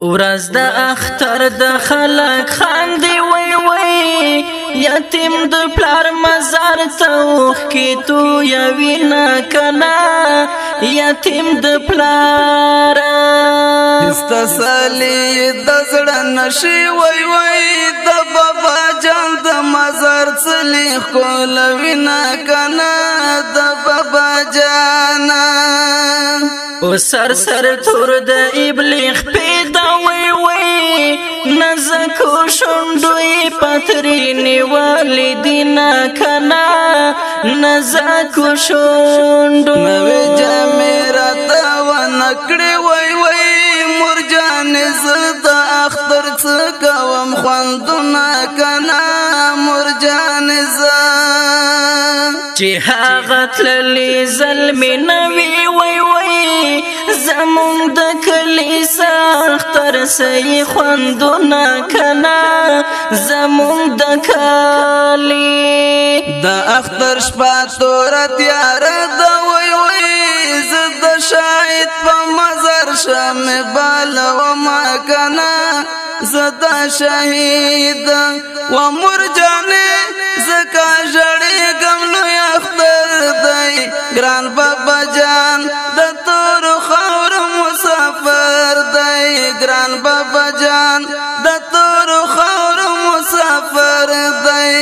ورځ د اختر د خلک خاندي وای وای یتیم د پلار مزار ته وخی تو یا وینا کنا یتیم د پلار استسالی د زړه نشي وای وای د بابا جان د مزار څلی خول وینا کنا د بابا جان او سر سر تور د ابلیغ پیدا وی وی نزکو شندوی پترینی والدینا کنا نزکو شندو نوی جامیرا تاو نکڑی وی وی مرجان زد اختر چکوم خوندونا کنا مرجان زد چی حاغت للی ظلمی نوی وی وی زمون د کلیسا اختر سی خوندونا کنا زمون د کلی د اختر شپا تورت یار د وی وی زد شاید په مزار شم بالو ما کنا زد شهید و مرجانه زکا جړې ګملو اختر دی ګران بابا جان د تور خور مسافر دی ګران بابا جان د تور خور مسافر دی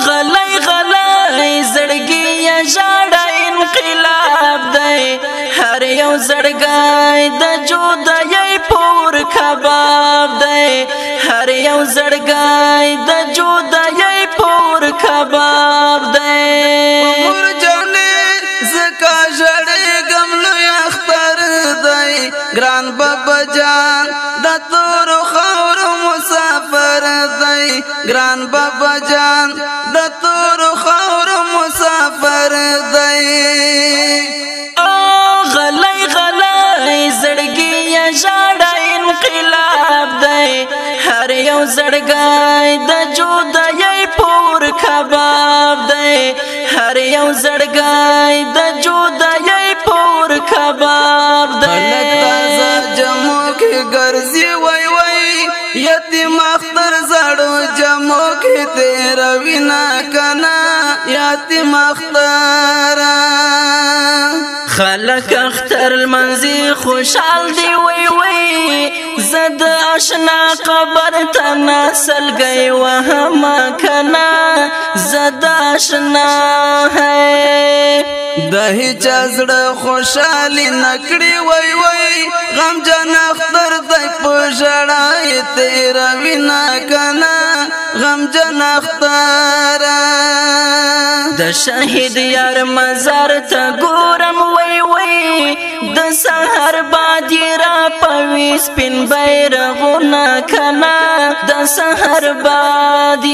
غلای غلای زړګي یا ژړا انقلاب دی هر یو زړګای د جودای پور کباب دی هر یو زړګای د جودای پور کباب دی مرجانې زکا جړې ګملو اختر دی ګران بابا جان د تور خور مسافر دی ګران بابا جان د تور خور مسافر دی غلای غلای زړګي یا ژړا انقلاب دی هر یو زړګای د جودای پور کباب دی هر یو زړګای د جودای پور کباب دی خلک تازه جمو کې ګرځي وای وای یتیم اختر زړو جمو کې تیر وینا کنا یتیم اختر خلک اختر المنزی خوشحال دی وی وی زد اشنا قبر ته نسل گئی وهما کنا زد اشنا ہے د هیچ زړه خوشحالي نکړي وای وای غم جن اختر د پښړای تیر وینا کنا غم جن اختر د شهید یار مزار ته ګورم وای وای د سحر باد را پوي سپین بیرغونه کنا د سحر باد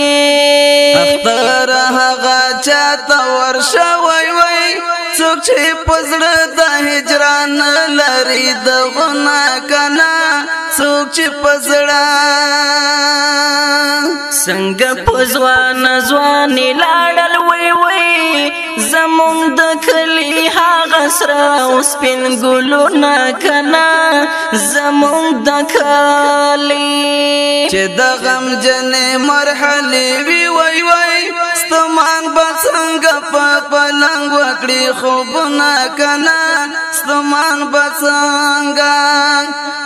اختر هغه چاته ورشه وای وای څوک چې پزړه د هجران لري د غنا کنا څوک چې پزړه څنګه پزوان ځواني لاړل وی وی زمون د کلی هغه سره اوس پین ګلونه کنا زمون د کلی چې د غم جنې مرحله وی وای وای ستمان بڅنګ په پلنګ وکړي خوبونه کنا ستمان بڅنګ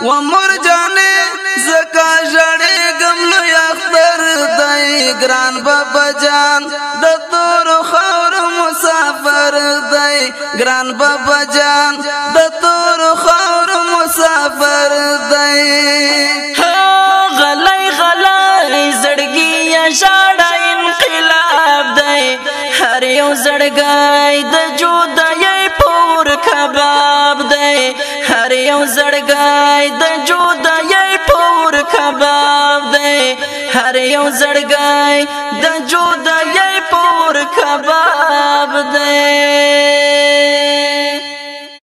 و مرجانې زکا جړې ګملو اختر دی ګران بابا جان د تور خور مسافر دی ګران بابا جان د تور خور مسافر دی غلای غلای زړګي یا ژړا انقلاب دی هر یو زړګای د جودای پور کباب دی هر یو زړګای د جودای پور کباب دی هر یو زړګای د جودای پور کباب دی